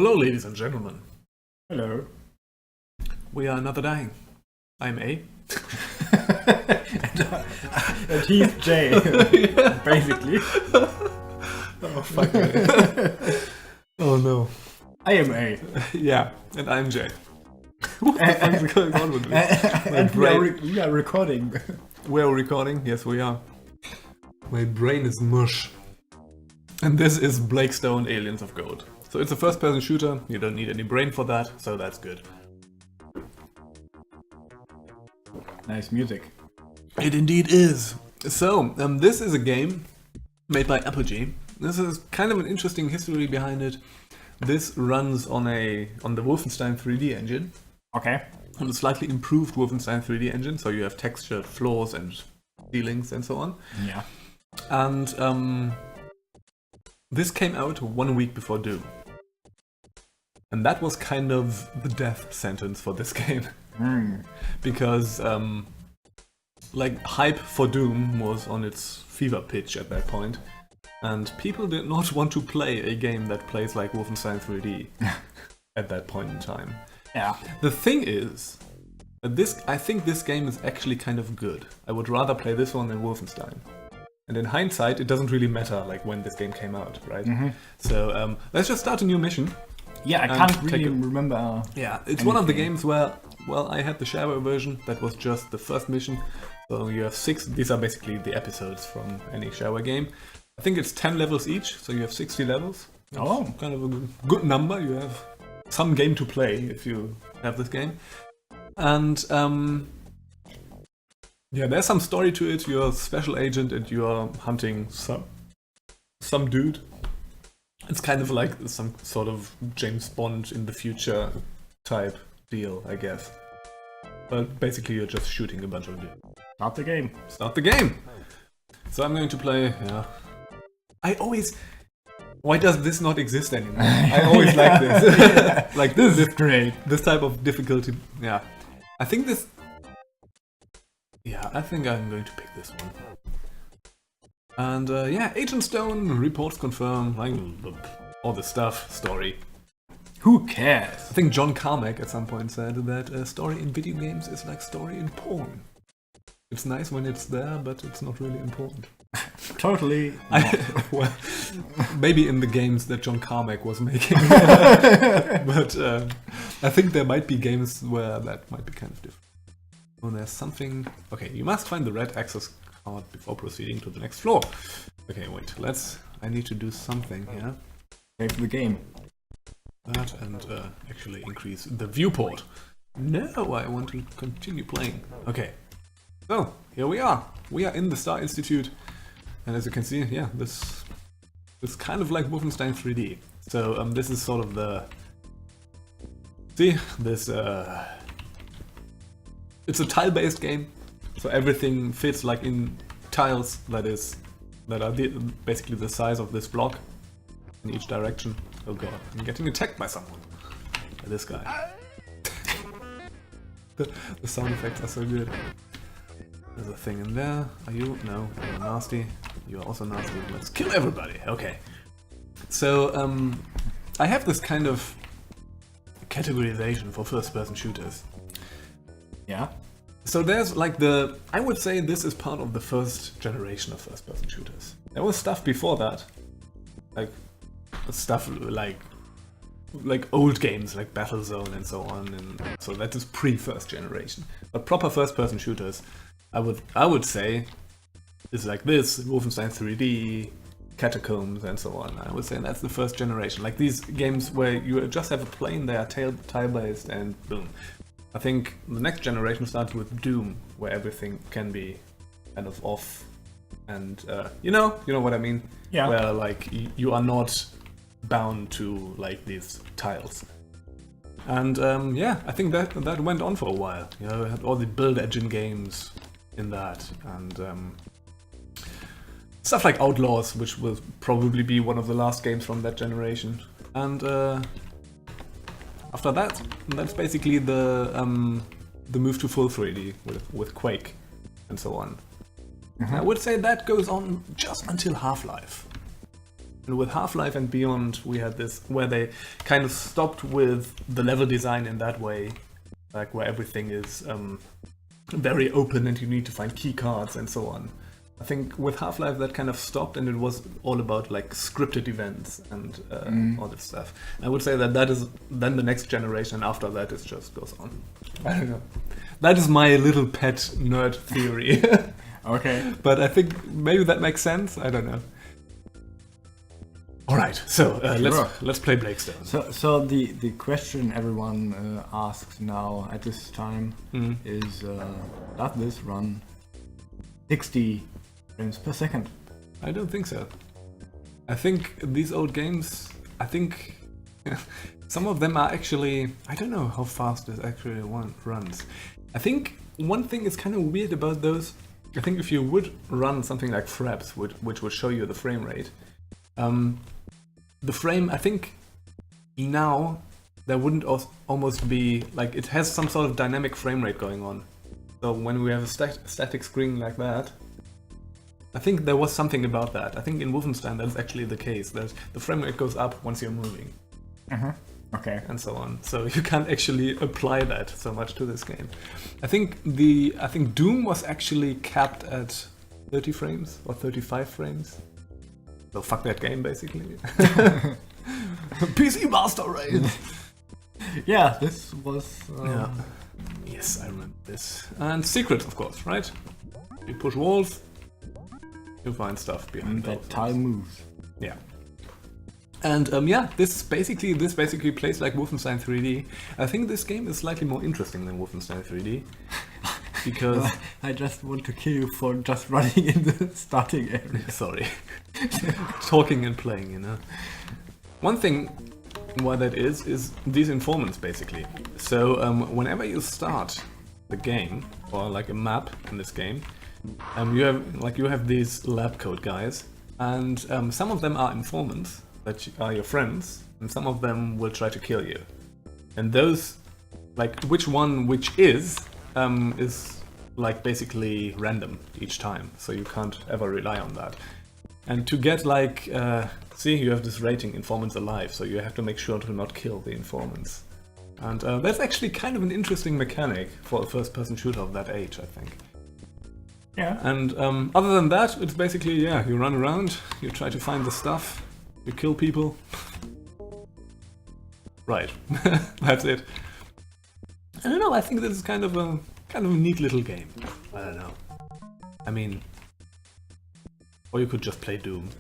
Hello, ladies and gentlemen. Hello. We are another dying. I'm A. And he's Jay, basically. Oh, fuck me. Oh, no. I am A. Yeah, and I'm Jay. What the fuck is going on with me? And we are recording. We're recording? Yes, we are. My brain is mush. And this is Blakestone Aliens of Gold. So it's a first-person shooter. You don't need any brain for that, so that's good. Nice music. It indeed is. So, this is a game made by Apogee. This is kind of an interesting history behind it. This runs on the Wolfenstein 3D engine. Okay. On a slightly improved Wolfenstein 3D engine, so you have textured floors and ceilings and so on. Yeah. And this came out 1 week before Doom. And that was kind of the death sentence for this game. Because like hype for Doom was on its fever pitch at that point, and people did not want to play a game that plays like Wolfenstein 3D at that point in time. Yeah. The thing is, I think this game is actually kind of good. I would rather play this one than Wolfenstein. And in hindsight, it doesn't really matter like when this game came out, right? Mm-hmm. So let's just start a new mission. Yeah, I can't really remember. Yeah, it's one of the games where, well, I had the shareware version that was just the first mission. So you have 6, these are basically the episodes from any shareware game. I think it's 10 levels each, so you have 60 levels. That's kind of a good number. You have some game to play if you have this game. And yeah, there's some story to it. You're a special agent and you're hunting some dude. It's kind of like some sort of James Bond in the future type deal, I guess. But basically you're just shooting a bunch of dudes. Start the game. Start the game! So I'm going to play, why does this not exist anymore? I always like this. Like this is great. This type of difficulty, yeah. I think I'm going to pick this one. And Agent Stone, reports confirm, like all the stuff, story. Who cares? I think John Carmack at some point said that story in video games is like story in porn. It's nice when it's there, but it's not really important. Totally. Well, maybe in the games that John Carmack was making. But I think there might be games where that might be kind of different. Oh, there's something... Okay, you must find the red access card before proceeding to the next floor. Okay, wait, I need to do something here. Save the game. That and actually increase the viewport. No, I want to continue playing. Okay, so here we are. We are in the Star Institute. And as you can see, yeah, this is kind of like Wolfenstein 3D. So this is sort of the... See, this... It's a tile-based game, so everything fits like in tiles that are basically the size of this block in each direction. Oh god, I'm getting attacked by someone. By this guy. The sound effects are so good. There's a thing in there. Are you? No, you're nasty. You're also nasty. Let's kill everybody. Okay. So I have this kind of categorization for first-person shooters. Yeah. So there's like I would say this is part of the first generation of first-person shooters. There was stuff before that, like stuff like old games like Battlezone and so on, and so that is pre-first generation. But proper first-person shooters, I would say, is like this: Wolfenstein 3D, Catacombs, and so on. I would say that's the first generation. Like these games where you just have a plane, they are tile-based, and boom. I think the next generation starts with Doom, where everything can be kind of off, and you know what I mean? Yeah. Where like you are not bound to like these tiles. And I think that went on for a while. You know, we had all the build engine games in that, and stuff like Outlaws, which will probably be one of the last games from that generation. And after that, that's basically the move to full 3D with Quake and so on. Mm-hmm. I would say that goes on just until Half-Life. And with Half-Life and Beyond, we had this where they kind of stopped with the level design in that way, like where everything is very open and you need to find key cards and so on. I think with Half-Life that kind of stopped, and it was all about like scripted events and all this stuff. I would say that is then the next generation, and after that it just goes on. I don't know. That is my little pet nerd theory. Okay. But I think maybe that makes sense. I don't know. All right, so let's play Blakestone. So the question everyone asks now at this time is, does this run 60 frames per second? I don't think so. I think these old games, I think some of them are actually, I don't know how fast this actually runs. I think one thing is kind of weird about those. I think if you would run something like Fraps, which would show you the frame rate, the frame, I think now there wouldn't almost be, like, it has some sort of dynamic frame rate going on. So when we have a static screen like that, I think there was something about that. I think in Wolfenstein that's actually the case, that the frame rate goes up once you're moving. Okay. And so on. So you can't actually apply that so much to this game. I think Doom was actually capped at 30 frames or 35 frames. So fuck that game, basically. PC Master Race! Yeah, this was... Yeah. Yes, I remember this. And secrets, of course, right? You push walls, you find stuff behind that time moves. Yeah. And yeah, this basically plays like Wolfenstein 3D. I think this game is slightly more interesting than Wolfenstein 3D. Because I just want to kill you for just running in the starting area. Sorry. Talking and playing, you know. One thing why that is these informants, basically. So whenever you start the game, or like a map in this game, you have these lab coat guys, and some of them are informants that are your friends, and some of them will try to kill you. And those, like, which is like basically random each time, so you can't ever rely on that. And to get like, see, you have this rating, informants alive, so you have to make sure to not kill the informants. And that's actually kind of an interesting mechanic for a first-person shooter of that age, I think. Yeah. And other than that, it's basically, yeah, you run around, you try to find the stuff, you kill people. Right, that's it. I don't know, I think this is kind of a neat little game. I don't know. I mean, or you could just play Doom.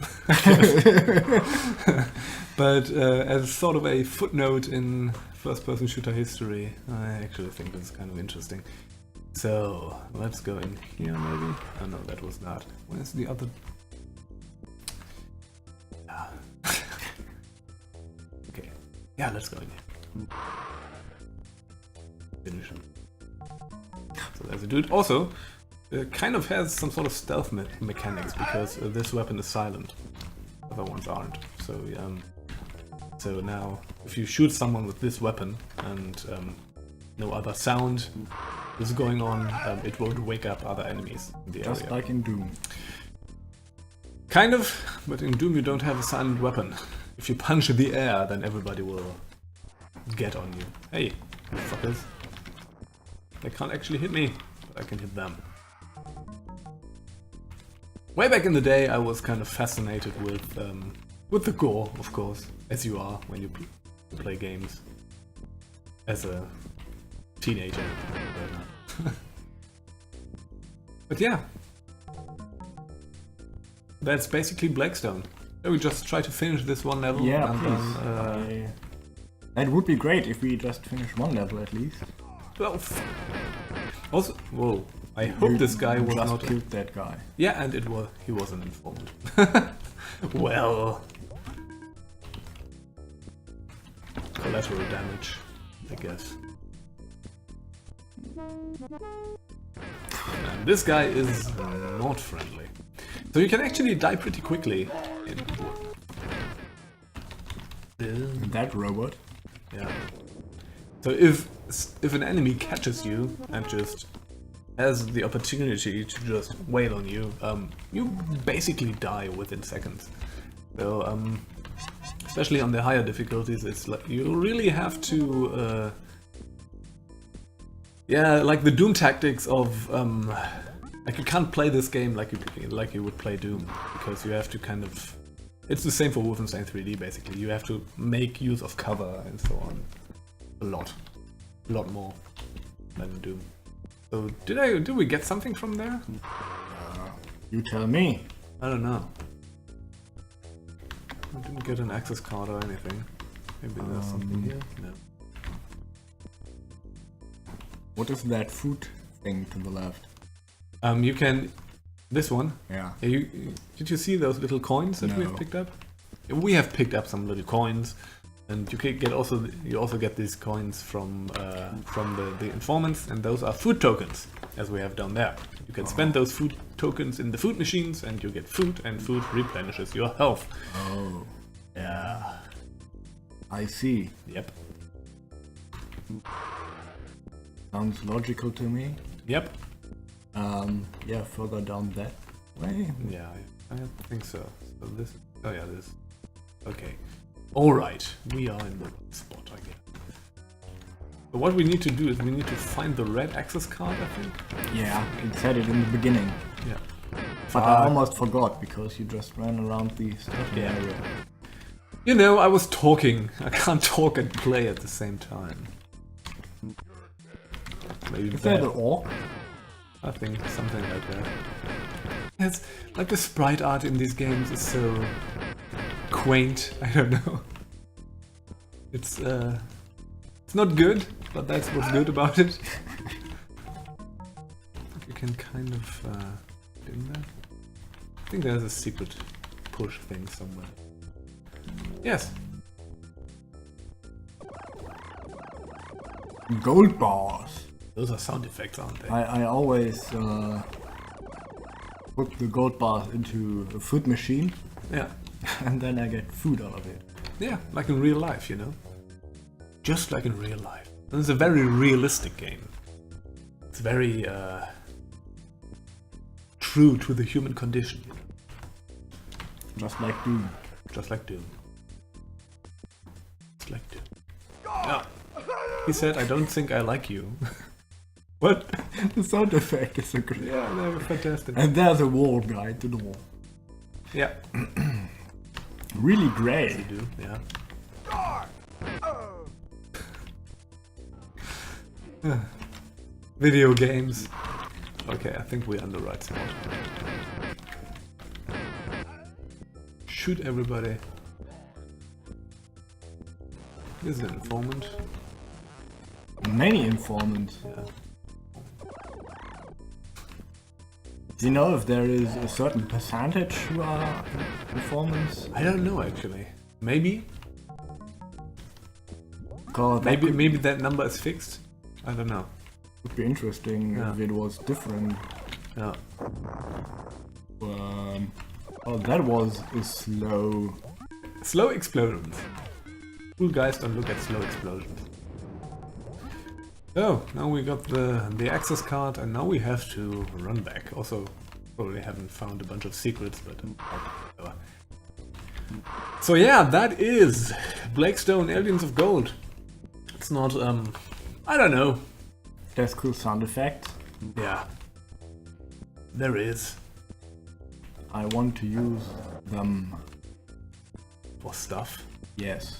But as sort of a footnote in first-person shooter history, I actually think this is kind of interesting. So, let's go in here maybe? Oh no, that was not. Where's the other... Okay, yeah, let's go in here. Finish him. So there's a dude. Also, kind of has some sort of stealth mechanics, because this weapon is silent. Other ones aren't. So, so now, if you shoot someone with this weapon and no other sound is going on, it won't wake up other enemies in the area. Just like in Doom. Kind of, but in Doom you don't have a silent weapon. If you punch the air, then everybody will get on you. Hey, motherfuckers. They can't actually hit me, but I can hit them. Way back in the day, I was kind of fascinated with the gore, of course, as you are when you play games as a teenager. But yeah, that's basically Blakestone. So we just try to finish this one level. Yeah, and please. Then, that would be great if we just finish one level at least. Well, also, whoa! I hope this guy was just not killed that guy. Yeah, and he was an informant. Well, collateral damage, I guess. And this guy is not friendly, so you can actually die pretty quickly. That robot. Yeah. So if an enemy catches you and just has the opportunity to just wail on you, you basically die within seconds. So especially on the higher difficulties, it's like you really have to yeah, like the Doom tactics of like you can't play this game like you would play Doom, because you have to kind of, it's the same for Wolfenstein 3D basically. You have to make use of cover and so on a lot more than in Doom. So did we get something from there? You tell me. I don't know. I didn't get an access card or anything. Maybe there's something here? No. What is that food thing to the left? You can... This one? Yeah. Did you see those little coins that we have picked up? We have picked up some little coins, and you can get you also get these coins from the informants, and those are food tokens, as we have down there. You can spend those food tokens in the food machines, and you get food, and food replenishes your health. Oh. Yeah. I see. Yep. Sounds logical to me. Yep. Yeah, further down that way. Yeah, I think so. So this... Oh yeah, this... Okay. Alright, we are in the right spot, I guess. But what we need to do is we need to find the red access card, I think. Yeah, it said it in the beginning. Yeah. But I almost forgot, because you just ran around the starting area. You know, I was talking. I can't talk and play at the same time. Maybe Is that an orc? I think something like that. It's like the sprite art in these games is so quaint. I don't know. It's not good, but that's what's good about it. You can kind of get in there. I think there's a secret push thing somewhere. Yes. Gold bars. Those are sound effects, aren't they? I always put the gold bars into a food machine. Yeah. And then I get food out of it. Yeah, like in real life, you know? Just like in real life. And it's a very realistic game. It's very true to the human condition. You know? Just like Doom. Just like Doom. Just like Doom. Yeah. He said, I don't think I like you. What? The sound effect is so great. Yeah, they were fantastic. And there's a wall guide to the wall. Yeah. Really great. You do, yeah. Video games. Okay, I think we're on the right spot. Shoot everybody. Here's an informant. Many informants. Yeah. Do you know if there is a certain percentage who are informants? I don't know actually. Maybe. God, Maybe that number is fixed. I don't know. would be interesting if it was different. Yeah. Oh, that was a slow. Slow explosions. Cool guys don't look at slow explosions. So, now we got the access card and now we have to run back. Also, probably haven't found a bunch of secrets, but whatever. So yeah, that is Blakestone Aliens of Gold. It's not, I don't know. There's cool sound effects. Yeah. There is. I want to use them. For stuff. Yes.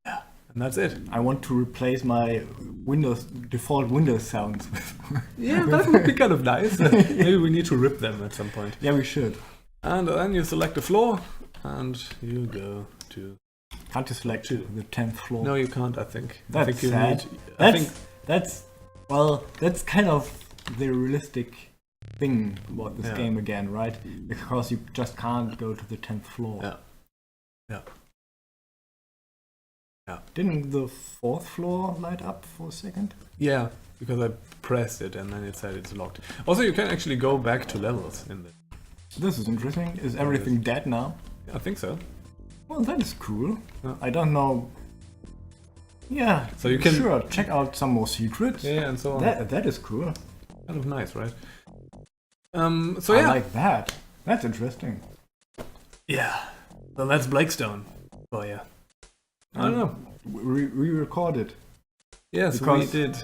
Yeah. And that's it. I want to replace my default Windows sounds. Yeah, that would be kind of nice. Maybe we need to rip them at some point. Yeah, we should. And then you select a floor, and you go to... Can't you select the 10th floor? No, you can't, I think. That's I think you sad. need... That's kind of the realistic thing about this game again, right? Because you just can't go to the 10th floor. Yeah. Yeah. Yeah. Didn't the 4th floor light up for a second? Yeah, because I pressed it and then it said it's locked. Also, you can actually go back to levels in the... This is interesting. Is everything dead now? I think so. Well, that is cool. Yeah. I don't know. Yeah, so you can sure check out some more secrets. Yeah, and so on. That is cool. Kind of nice, right? So I yeah, like that. That's interesting. Yeah. So that's Blakestone for you. I don't know. We recorded. Yes, we Because- did.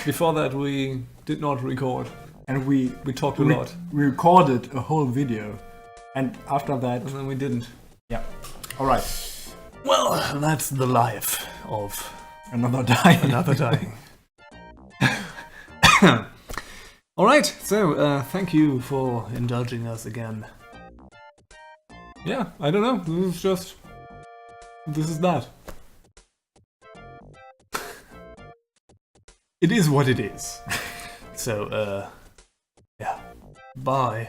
Before that, we did not record. And we talked a lot. We recorded a whole video. And after that... And then we didn't. Yeah. Alright. Well, that's the life of Another dying. another dying. Alright, so thank you for indulging us again. Yeah, I don't know. This is just... This is that. It is what it is. So, yeah. Bye.